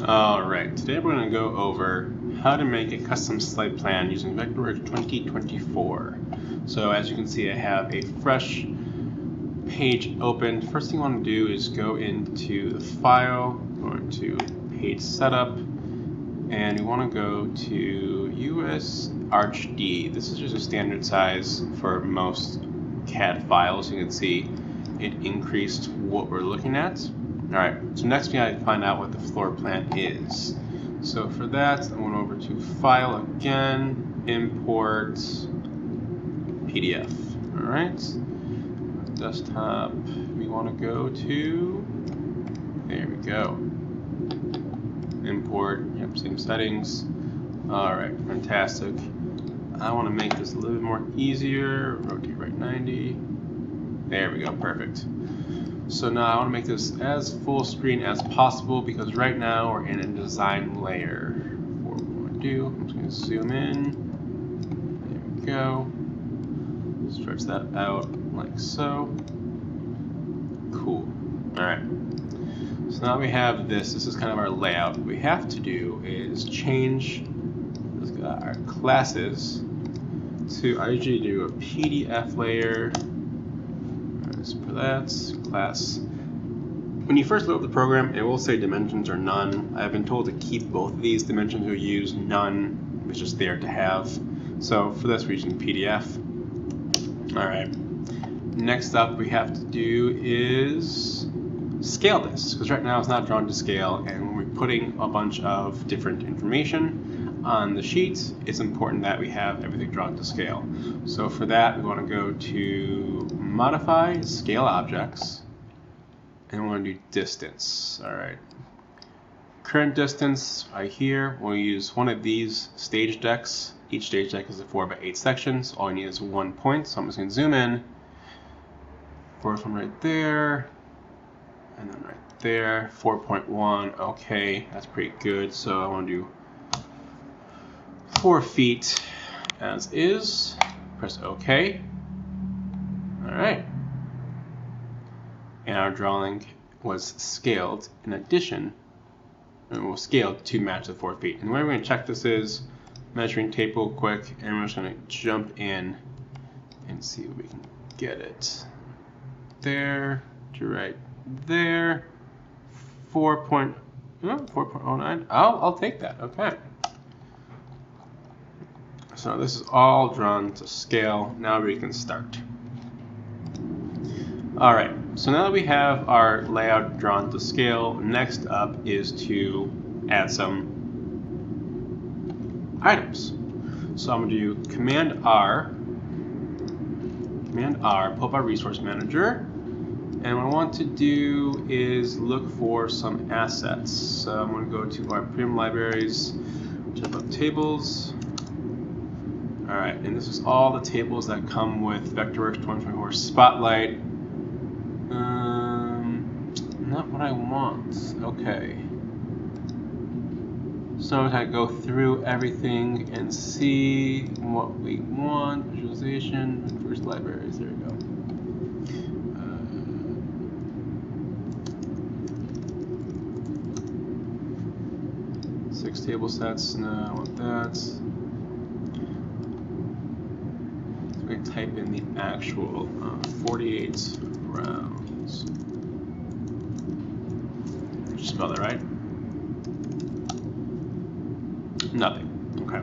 Alright, today we're going to go over how to make a custom slide plan using Vectorworks 2024. So as you can see, I have a fresh page open. First thing I want to do is go into the file, go into page setup, and we want to go to US Arch D. This is just a standard size for most CAD files. You can see it increased what we're looking at. Alright, so next we gotta find out what the floor plan is. So for that, I went over to File again, Import, PDF. Alright, desktop, we want to go to, there we go, import, yep, same settings. Alright, fantastic. I want to make this a little bit more easier, rotate right 90, there we go, perfect. So now I want to make this as full screen as possible because right now we're in a design layer. What we want to do, I'm just going to zoom in. There we go. Stretch that out like so. Cool. Alright. So now we have this. This is kind of our layout. What we have to do is change our classes to, I usually do a PDF layer. For that class. When you first load the program, it will say dimensions are none. I've been told to keep both of these dimensions we use. None is just there to have. So for this, we're using PDF. Alright. Next up, we have to do is scale this, because right now it's not drawn to scale, and when we're putting a bunch of different information on the sheet, it's important that we have everything drawn to scale. So for that, we want to go to Modify Scale Objects, and we want to do Distance. Alright. Current distance right here, we'll use one of these stage decks. Each stage deck is a 4x8 section, so all you need is 1 point. So I'm just going to zoom in. First one right there, and then right there, 4.1. Okay, that's pretty good. So I want to do 4 feet as is. Press OK. Alright. And our drawing was scaled in addition, and we'll scale to match the 4 feet. And the way we're going to check this is measuring tape real quick, and we're just going to jump in and see if we can get it. There to right there. 4.09. I'll take that. Okay. So this is all drawn to scale. Now we can start. Alright, so now that we have our layout drawn to scale, next up is to add some items. So I'm going to do Command R, pull up our Resource Manager, and what I want to do is look for some assets. So I'm going to go to our Premium Libraries, check out Tables. Alright, and this is all the tables that come with Vectorworks 2024 Spotlight. Not what I want. Okay. So I go through everything and see what we want. Visualization, first libraries, there we go. 6 table sets, no, I want that. So we type in the actual 48 rounds. Did you spell that right? Nothing. Okay.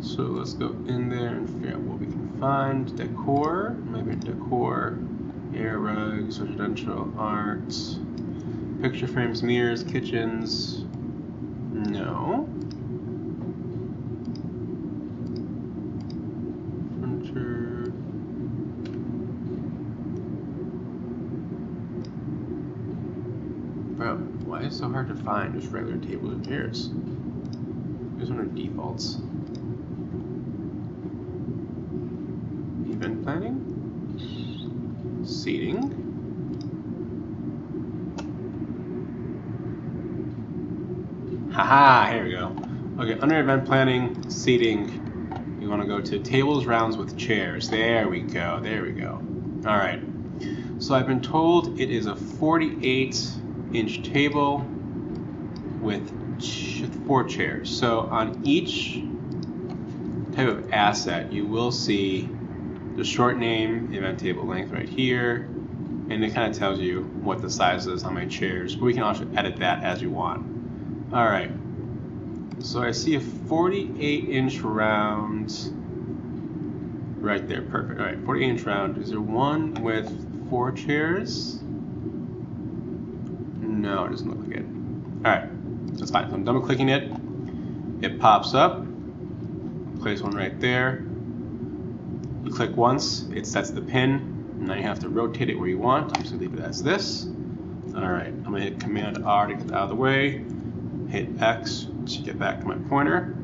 So let's go in there and figure out what we can find. Decor, maybe decor, air rugs, residential art, picture frames, mirrors, kitchens. No. Furniture. Bro, why is it so hard to find just regular tables and chairs? These are defaults. Event planning. Seating. Haha, here we go. Okay, under event planning, seating, you want to go to tables, rounds with chairs. There we go, there we go. Alright, so I've been told it is a 48 4-inch table with 4 chairs. So on each type of asset, you will see the short name, event table length right here, and it kind of tells you what the size is, how many chairs, but we can also edit that as you want. All right, so I see a 48-inch round right there, perfect. All right, 48-inch round. Is there one with 4 chairs? No, it doesn't look like it. All right, that's fine. So I'm double clicking it. It pops up. Place one right there. You click once, it sets the pin. Now you have to rotate it where you want. I'm just gonna leave it as this. All right, I'm gonna hit Command R to get out of the way. Hit X to get back to my pointer.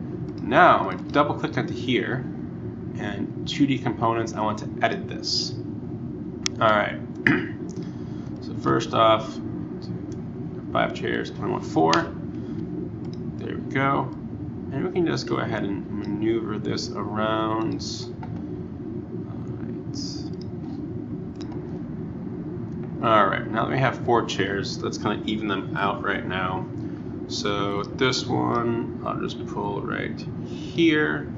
Now I'm gonna double click onto here, and 2D components, I want to edit this. All right, so first off, 5 chairs, I want 4. There we go. And we can just go ahead and maneuver this around. All right, now that we have 4 chairs, let's kind of even them out right now. So this one, I'll just pull right here.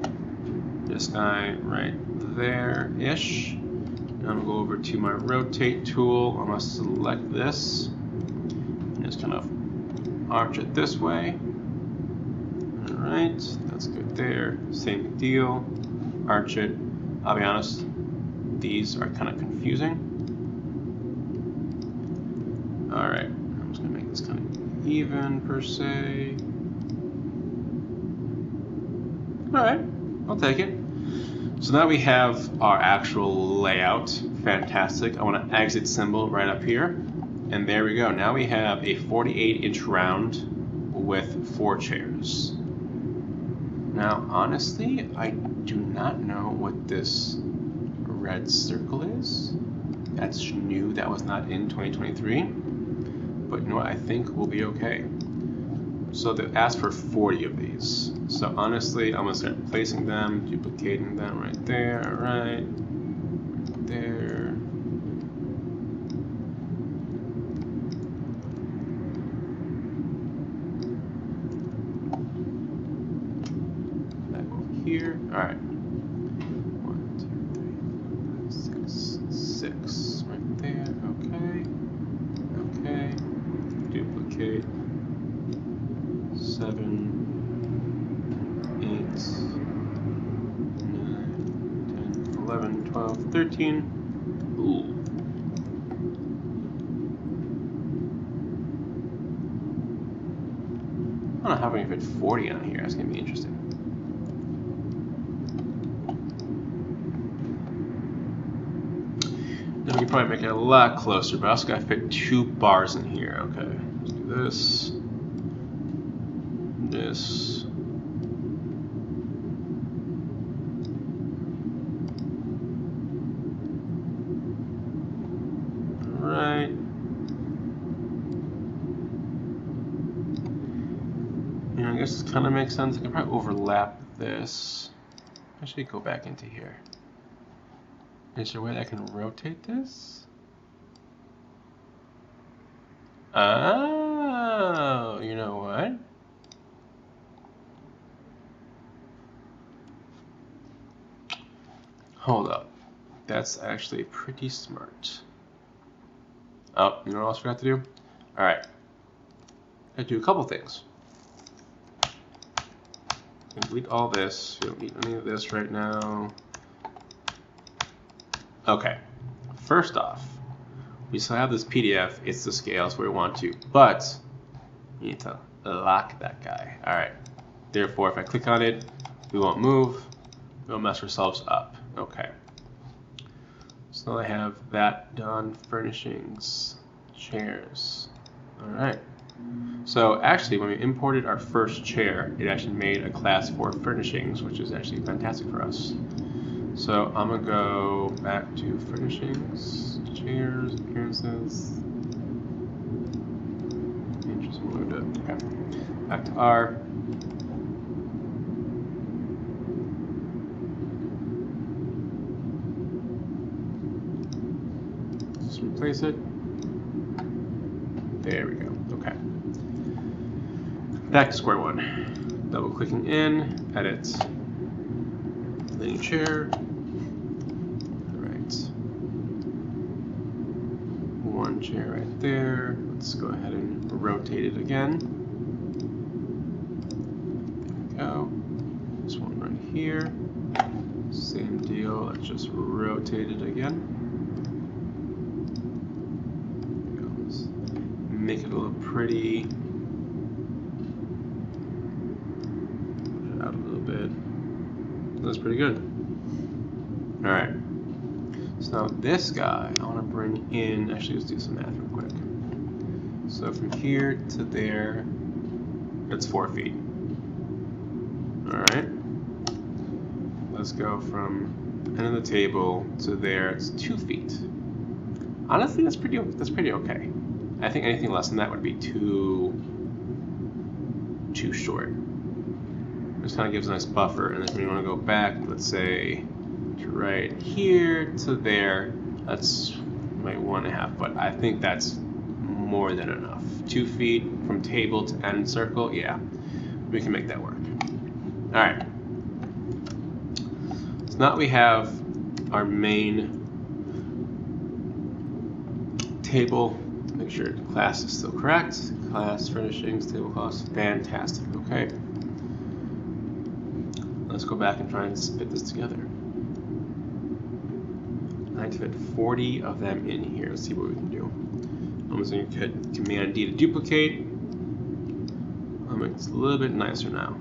This guy right there-ish. I'm gonna go over to my rotate tool. I'm gonna select this and just kind of arch it this way. All right, that's good there. Same deal, arch it. I'll be honest, these are kind of confusing. All right, I'm just gonna make this kind of even per se. All right, I'll take it. So now we have our actual layout. Fantastic. I want to exit symbol right up here. And there we go. Now we have a 48-inch round with 4 chairs. Now, honestly, I do not know what this red circle is. That's new. That was not in 2023. But you know what? I think we'll be okay. So they asked for 40 of these. So honestly, I'm gonna start placing them, duplicating them right there, right there. That over here. All right. 1, 2, 3, 4, 5, 6, 6 right there. Okay. Okay. Duplicate. 7, 8, 9, 10, 11, 12, 13. Ooh. I don't know how we can fit 40 on here. That's going to be interesting. Then we can probably make it a lot closer, but I also got to fit 2 bars in here. Okay, let's do this. This. Right. And I guess this kind of makes sense. I can probably overlap this. Actually, go back into here. Is there a way that I can rotate this? Oh, you know what? Hold up. That's actually pretty smart. Oh, you know what else we have to do? Alright. I do a couple things. Delete all this. We don't need any of this right now. Okay. First off, we still have this PDF. It's the scales where we want to, but we need to lock that guy. Alright. Therefore, if I click on it, we won't move. We won't mess ourselves up. Okay. So I have that done. Furnishings, chairs. All right. So actually, when we imported our first chair, it actually made a class for furnishings, which is actually fantastic for us. So I'm gonna go back to furnishings, chairs, appearances. Interesting way to do it. Okay. Back to R. Replace it. There we go. Okay. Back to square one. Double clicking in, edit, linear chair. Alright. One chair right there. Let's go ahead and rotate it again. There we go. This one right here. Same deal, let's just rotate it again. There we go. Let's make it a little pretty. Push it out a little bit. That's pretty good. Alright. So now this guy, I want to bring in, actually let's do some math real quick. So from here to there, it's 4 feet. Alright. Let's go from end of the table to there, it's 2 feet. Honestly, that's pretty okay. I think anything less than that would be too short. This kind of gives a nice buffer, and then when you want to go back, let's say to right here to there, that's like 1.5 foot. I think that's more than enough. 2 feet from table to end circle, yeah, we can make that work. All right. So now we have our main table. Make sure the class is still correct. Class furnishings, table costs, fantastic. Okay. Let's go back and try and spit this together. I need to fit 40 of them in here. Let's see what we can do. I'm just going to hit Command D to duplicate. I'll make this a little bit nicer now.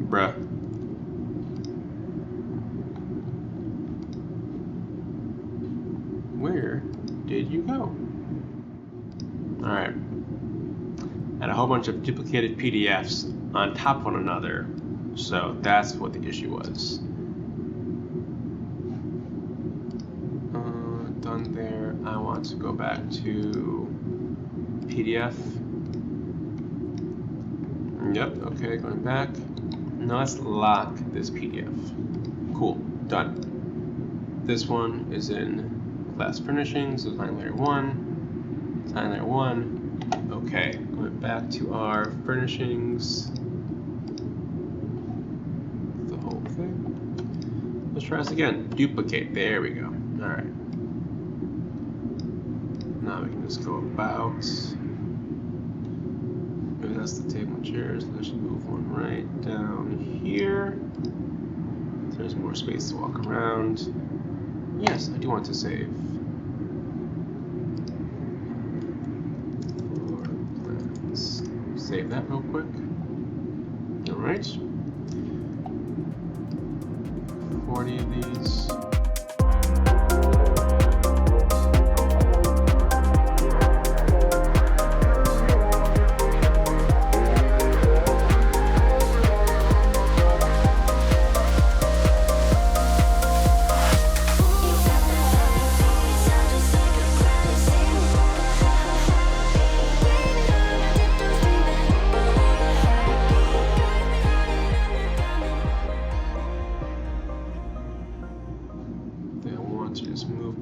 Bruh. Where did you go? Alright. And a whole bunch of duplicated PDFs on top of one another. So that's what the issue was. Done there. I want to go back to PDF. Yep, okay, going back. Now let's lock this PDF. Cool, done. This one is in class furnishings, design layer 1, design layer 1. Okay, going back to our furnishings. The whole thing. Let's try this again. Duplicate, there we go. Alright. Now we can just go about. Maybe that's the table and chairs. Let's move one right down here. There's more space to walk around. Yes, I do want to save. Let's save that real quick. Alright. 40 of these.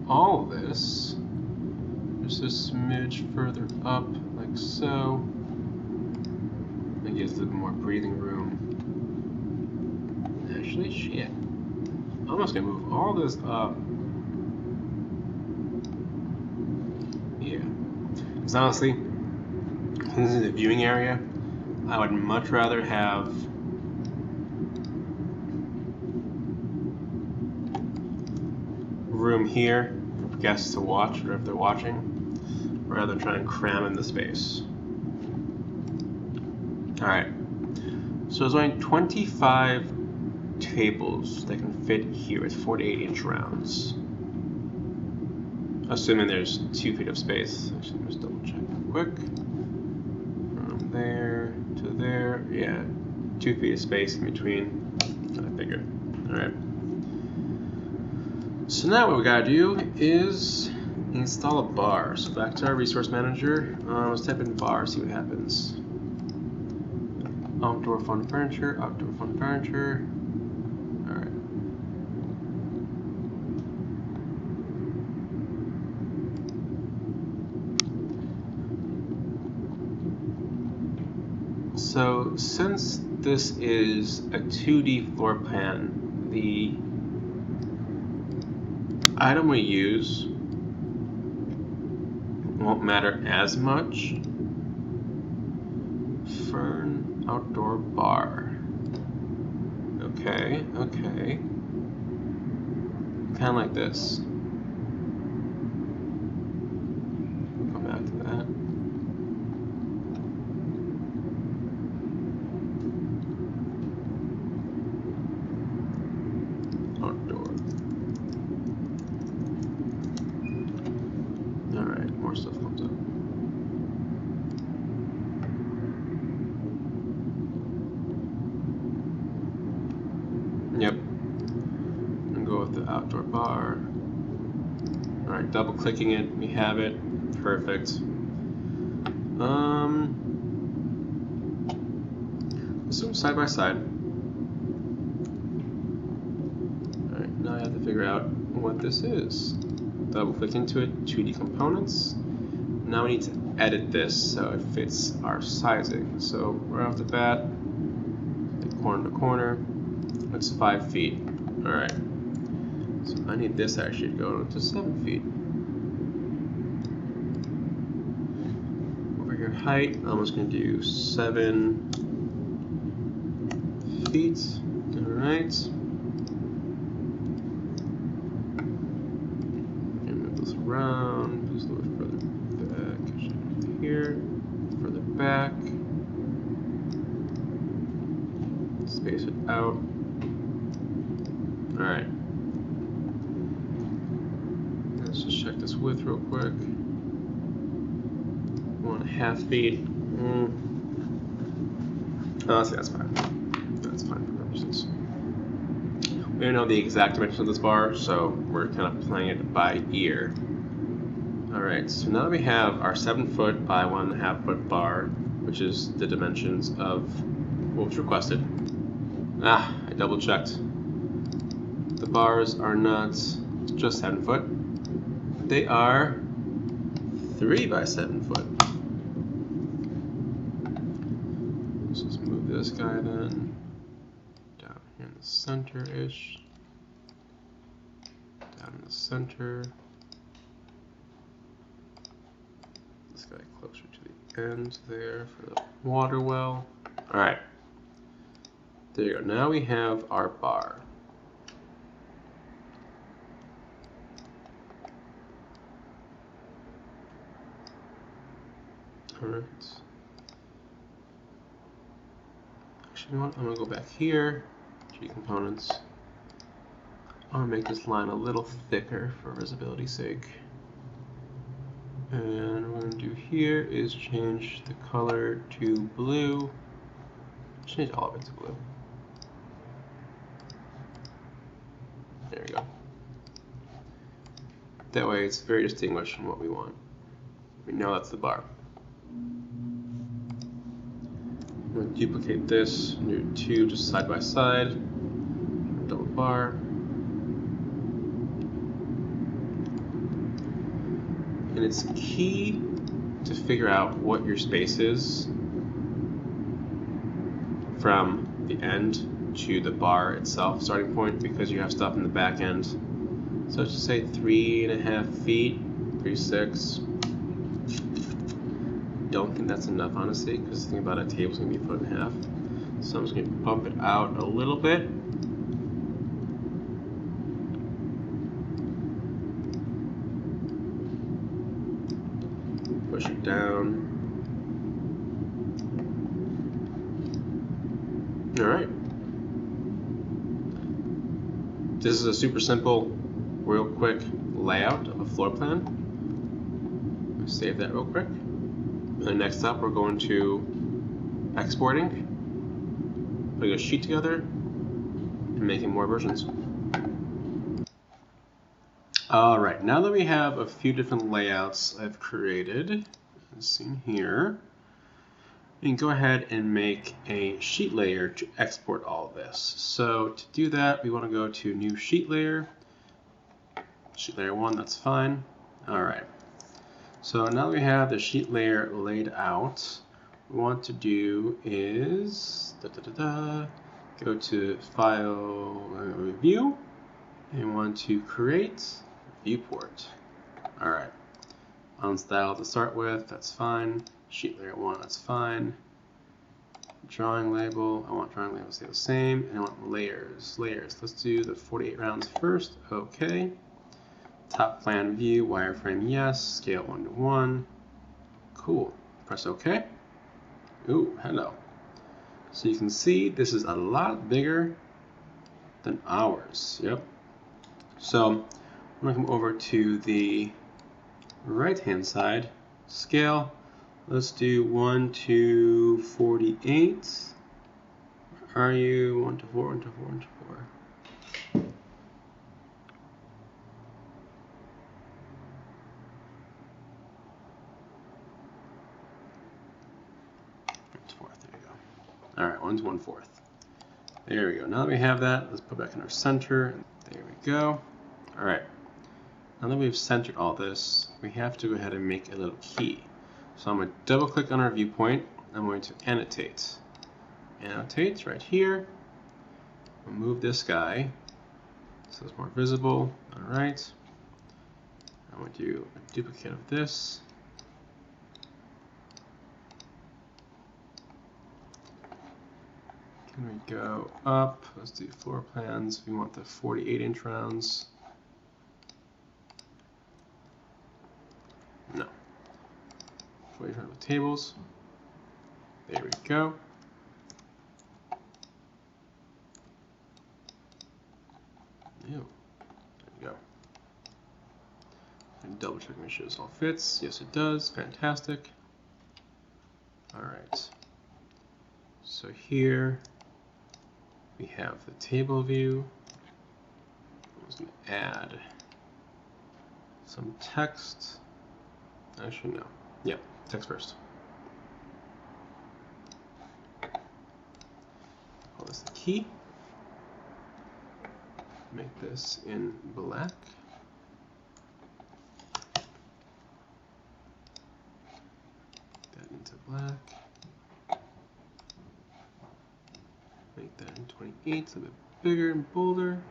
All of this just a smidge further up, like so. That gives a little more breathing room. Actually, shit. I'm almost gonna move all this up. Yeah. Because honestly, since this is the viewing area, I would much rather have room here for guests to watch, or if they're watching, rather than try and cram in the space. Alright, so there's only 25 tables that can fit here with 4 to 8 inch rounds. Assuming there's 2 feet of space. Actually, just double check real quick. From there to there, yeah, 2 feet of space in between. I figured. Alright. So now what we gotta do is Install a bar. So back to our resource manager. Let's type in bar, see what happens. Outdoor fun furniture, outdoor fun furniture. Alright. So since this is a 2D floor plan, the item we use won't matter as much. Fern outdoor bar. Okay, okay. Kind of like this. Go back to that. Outdoor. Alright, more stuff comes up. Yep. And go with the outdoor bar. Alright, double clicking it, we have it. Perfect. Assume side by side. Alright, now I have to figure out what this is. Double click into it, 2D components. Now we need to edit this so it fits our sizing. So right off the bat, corner to corner, it's 5 feet. Alright. So I need this actually to go to 7 feet. Over here, height, I'm just going to do 7 feet. Alright. Move this around, just a little further back. Here, further back. Space it out. Alright. Let's just check this width real quick. 1.5 feet. Oh, see, that's fine. That's fine for purposes. We don't know the exact dimensions of this bar, so we're kind of playing it by ear. Alright, so now we have our 7 foot by 1.5 foot bar, which is the dimensions of what was requested. I double checked. The bars are not just 7 foot. They are 3 by 7 foot. Let's just move this guy then down here in the center-ish. Down in the center. This guy closer to the end there for the water well. Alright. There you go. Now we have our bar. Alright. Actually, you know what? I'm going to go back here, G components. I'm going to make this line a little thicker for visibility's sake. And what we're going to do here is change the color to blue. Change all of it to blue. There we go. That way it's very distinguished from what we want. We know that's the bar. I'm going to duplicate this, do 2 just side by side, double bar. And it's key to figure out what your space is from the end to the bar itself, starting point, because you have stuff in the back end. So let's just say 3.5 feet, 3.6. Don't think that's enough, honestly, because the thing about a table is going to be 1.5 feet. So I'm just going to bump it out a little bit. Push it down. Alright. This is a super simple, real quick layout of a floor plan. Save that real quick. And next up, we're going to exporting, putting a sheet together, and making more versions. All right, now that we have a few different layouts I've created, as seen here, we can go ahead and make a sheet layer to export all of this. So to do that, we want to go to New Sheet Layer, Sheet Layer 1, that's fine. All right, so now that we have the sheet layer laid out, what we want to do is go to File, View, and we want to create viewport. All right, on style to start with, that's fine. Sheet layer 1, that's fine. Drawing label, I want drawing label to stay the same, and I want layers. Let's do the 48 rounds first. Okay. Top plan view, wireframe, yes. Scale 1:1. Cool. Press OK. Ooh, hello. So you can see this is a lot bigger than ours. Yep. So I'm going to come over to the right-hand side, scale. Let's do 1:48. Where are you? 1:4, 1:4, 1:4. There you go. All right, 1:1/4. There we go. Now that we have that, let's put it back in our center. There we go. All right. Now that we've centered all this, we have to go ahead and make a little key. So I'm going to double click on our viewpoint. I'm going to annotate. Annotate right here. We'll move this guy so it's more visible. All right. I'm going to do a duplicate of this. Can we go up? Let's do floor plans. We want the 48-inch rounds. No. 48 round tables. There we go. Ew. There we go. And double check, make sure this all fits. Yes, it does. Fantastic. All right. So here we have the table view. I'm just going to add some text. Actually, no. Yeah, text first. Call this the key. Make this in black. That into black. Make that in 28, so a bit bigger and bolder.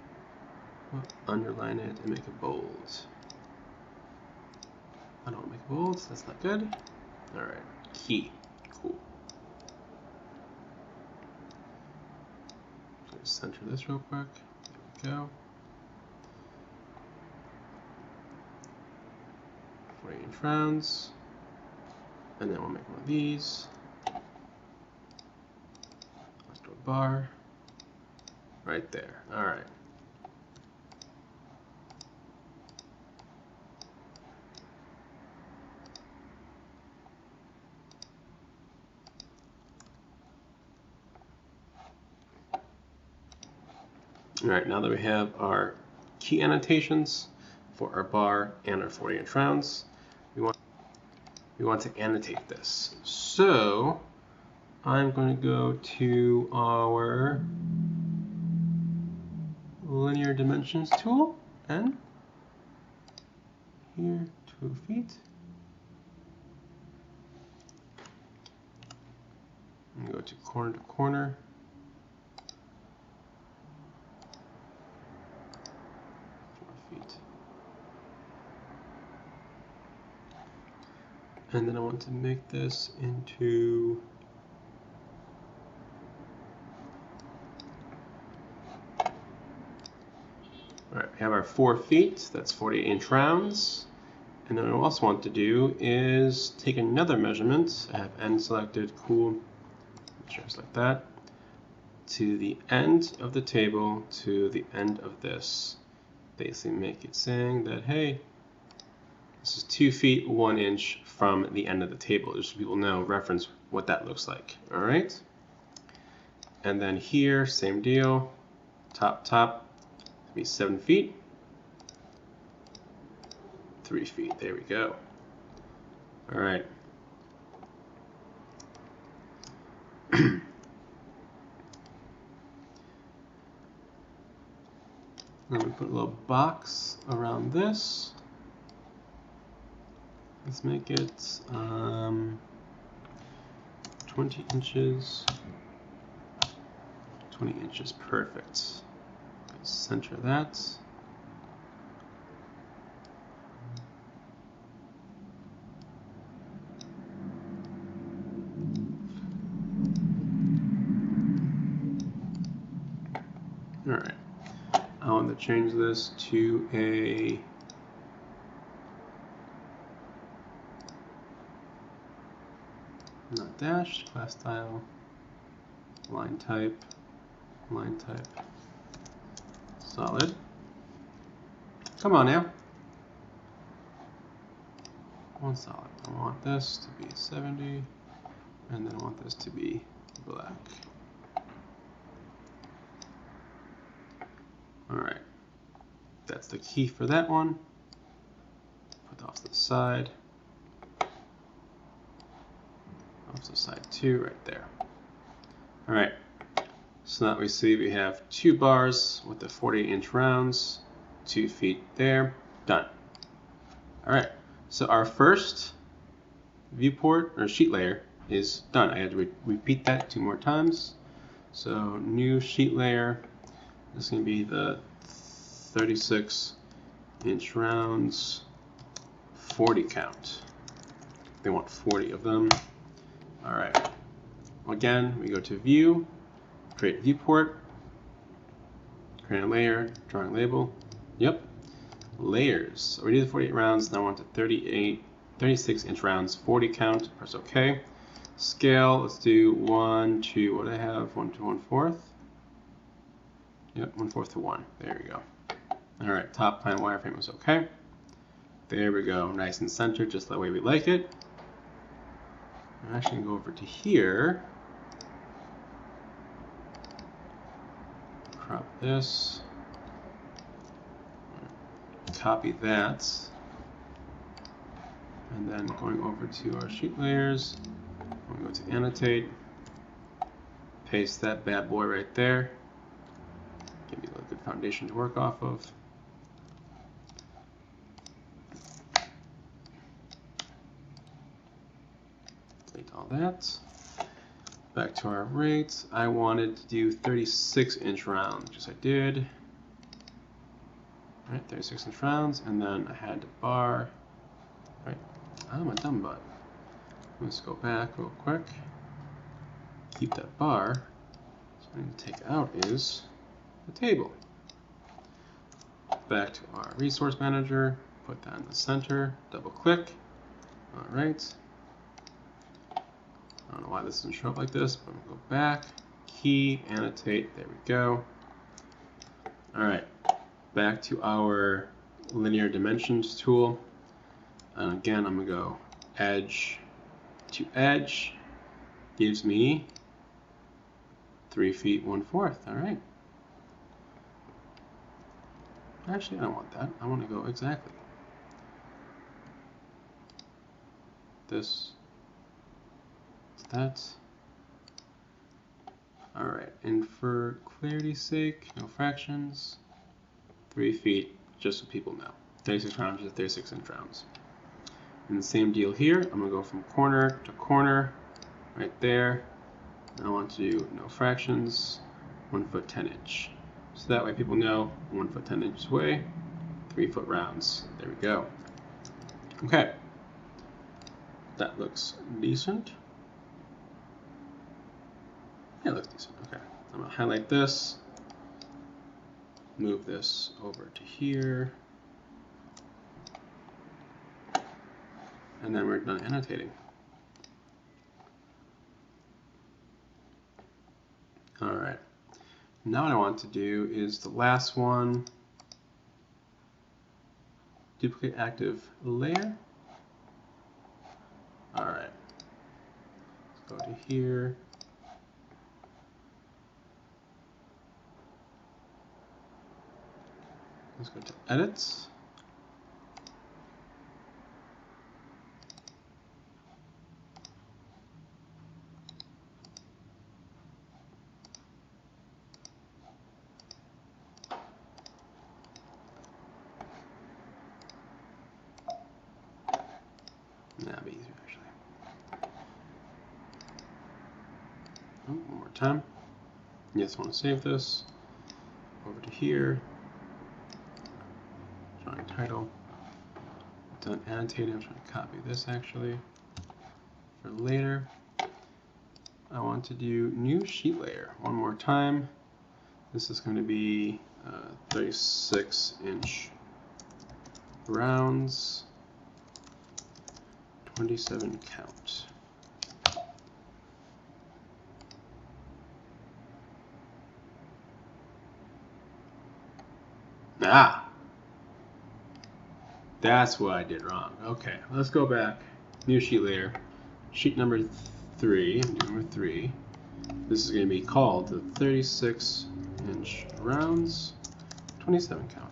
We'll underline it and make it bold. I don't make it bold, so that's not good. All right, key, cool. Just center this real quick. There we go. 48-inch rounds, and then we'll make one of these. Let's do a bar right there. All right. All right, now that we have our key annotations for our bar and our 48-inch rounds, we want to annotate this. So I'm going to go to our linear dimensions tool and here 2 feet. And go to corner to corner. And then I want to make this into Alright, we have our 4 feet, that's 48-inch rounds. And then what I also want to do is take another measurement. I have N selected, cool, just like that, to the end of the table, to the end of this. Basically make it saying that, hey, this is 2 feet, 1 inch from the end of the table, just so people know, reference what that looks like. All right. And then here, same deal, top, be 7 feet. 3 feet. There we go. All right. Then we put a little box around this. Let's make it 20 inches. 20 inches, perfect. Center that. All right. I want to change this to a not dashed, class style, line type, solid. Come on now. One solid. I want this to be 70, and then I want this to be black. All right. That's the key for that one. Put off to the side. Off to the side too, right there. All right. So now we see we have 2 bars with the 48-inch rounds, 2 feet there. Done. All right. So our first viewport or sheet layer is done. I had to repeat that 2 more times. So new sheet layer. This is going to be the 36-inch rounds, 40 count. They want 40 of them. All right. Again, we go to View, create viewport, create a layer, drawing label. Yep. Layers. So we do the 48 rounds. Now I want the 36-inch rounds, 40 count. Press OK. Scale. Let's do 1 to what do I have? 1 to 1/4. Yep, 1/4 to 1. There we go. All right, top plan wireframe was okay. There we go, nice and centered, just the way we like it. I'm actually gonna go over to here. Crop this. Copy that. And then going over to our sheet layers, I'm gonna go to annotate. Paste that bad boy right there. Give you a good foundation to work off of. Delete all that. Back to our rates. I wanted to do 36-inch rounds, which I did. All right, 36-inch rounds, and then I had to bar. Right, I'm a dumb butt. Let's go back real quick. Keep that bar. So what I need to take out is the table. Back to our resource manager, put that in the center, double click. All right. I don't know why this doesn't show up like this, but I'm gonna go back, key, annotate, there we go. All right, back to our linear dimensions tool. And again, I'm gonna go edge to edge, gives me 3 feet 1/4, all right. Actually, I don't want that. I want to go exactly. This, that. All right, and for clarity's sake, no fractions. 3 feet, just so people know. 36 rounds is 36-inch rounds. And the same deal here. I'm gonna go from corner to corner, right there. And I want to do no fractions, 1 foot 10 inch. So that way people know 1 foot 10 inches away, 3 foot rounds. There we go. Okay. That looks decent. Yeah, it looks decent. Okay. I'm gonna highlight this, move this over to here, and then we're done annotating. All right. Now what I want to do is the last one, duplicate active layer. All right, let's go to here. Let's go to edits. one more time. Yes, I want to save this. Over to here. Drawing title. Done annotating. I'm trying to copy this actually for later. I want to do new sheet layer one more time. This is going to be 36-inch rounds, 27 count. Ah, that's what I did wrong. Okay, let's go back. New sheet layer, sheet number 3. Number 3. This is going to be called the 36-inch rounds, 27 count.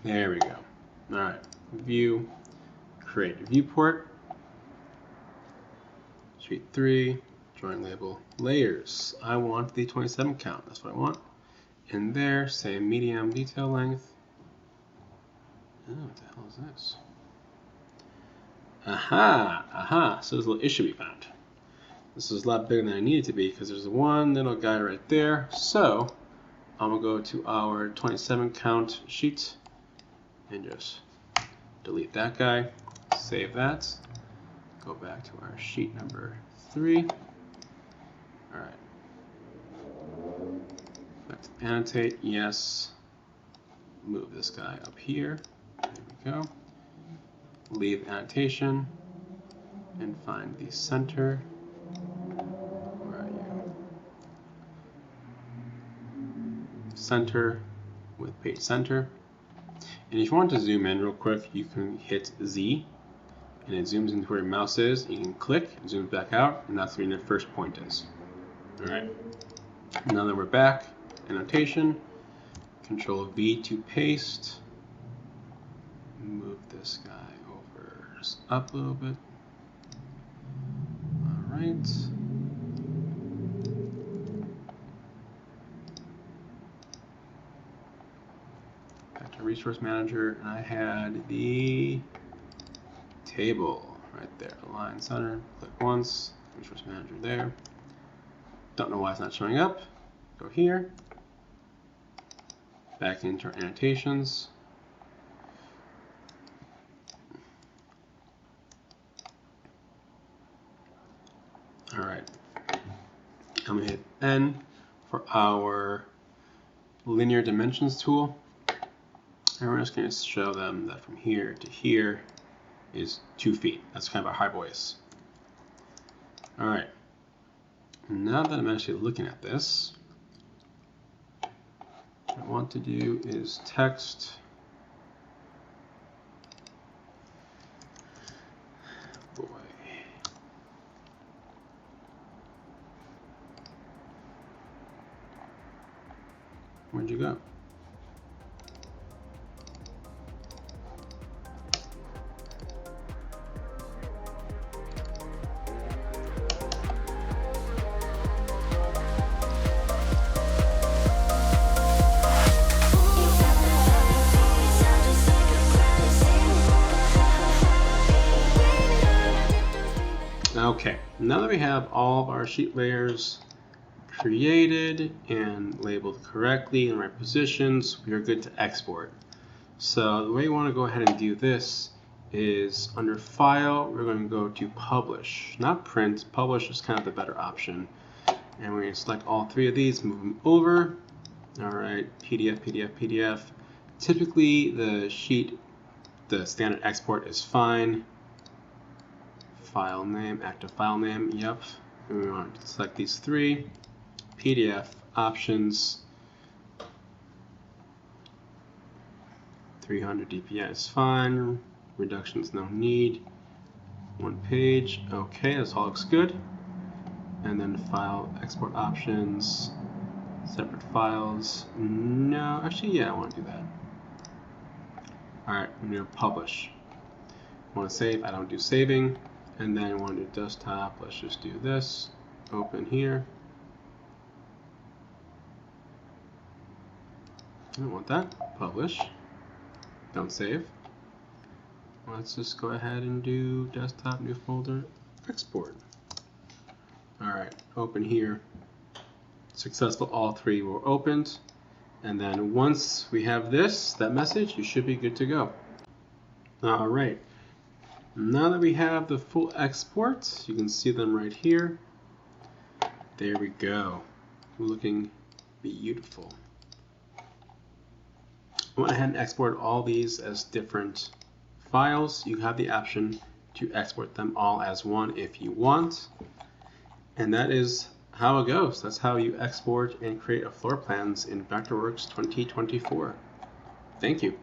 There we go. All right, view, create a viewport. Sheet 3, drawing label, layers. I want the 27 count. That's what I want. In there, say medium detail length. Oh, what the hell is this? Aha, so there's a little issue we found. This is a lot bigger than I need it to be because there's one little guy right there. So I'm gonna go to our 27 count sheet and just delete that guy, save that, go back to our sheet number 3. All right, let's annotate, yes, move this guy up here, there we go. Leave annotation and find the center. Where are you? Center with page center. And if you want to zoom in real quick, you can hit Z and it zooms into where your mouse is. You can click, it zooms back out, and that's where your first point is. All right. Now that we're back, annotation, Control V to paste. Move this guy over just up a little bit. All right. Back to Resource Manager, and I had the table right there. Align center. Click once. Resource Manager there. Don't know why it's not showing up. Go here. Back into our annotations. All right. I'm going to hit N for our linear dimensions tool. And we're just going to show them that from here to here is 2 feet. That's kind of a high voice. All right. Now that I'm actually looking at this, what I want to do is text. Boy. Where'd you go? Okay, now that we have all of our sheet layers created and labeled correctly in the right positions, we are good to export. So the way you want to go ahead and do this is under File, we're going to go to Publish. Not Print, Publish is kind of the better option. And we're going to select all 3 of these, move them over. All right, PDF, PDF, PDF. Typically the sheet, the standard export is fine. File name, active file name, yep. And we want to select these 3. PDF, options, 300 dpi is fine. Reductions, no need. 1 page, okay, this all looks good. And then file, export options, separate files. No, actually, yeah, I want to do that. All right, I'm going to publish. I want to save, I don't do saving. And then I want to do desktop, let's just do this. Open here. I don't want that. Publish. Don't save. Let's just go ahead and do desktop, new folder. export. All right, open here. Successful, all three were opened. And then once we have that message, you should be good to go. All right, now that we have the full exports, you can see them right here. There we go, looking beautiful. I went ahead and exported all these as different files. You have the option to export them all as one if you want. And that is how it goes. That's how you export and create a floor plans in Vectorworks 2024. Thank you.